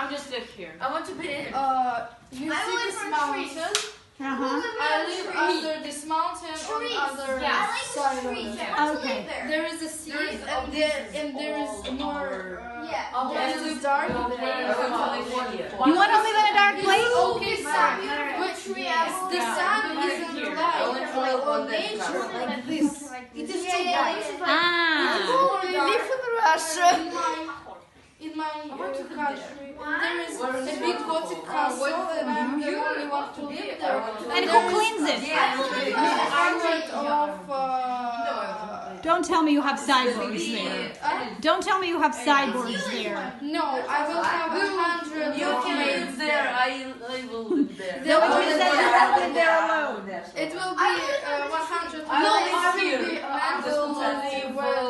I'll just live here. I want to be in. You see this mountain? I live under this mountain on the other side of it. Okay. There is a sea and there is more. There is dark. You want to live in a dark place? Okay, the sun isn't light on nature like this. It is too bright. Ah. We live in Russia. In my country, there is a big Gothic castle, and I'm the only one to live there. And who cleans it? Don't tell me you have cyborgs there. Don't tell me you have cyborgs there. No, I will have 100 You can live there. I will live there. No, it means that you won't live there alone. It will be 100. I will live I will here. be mentally well.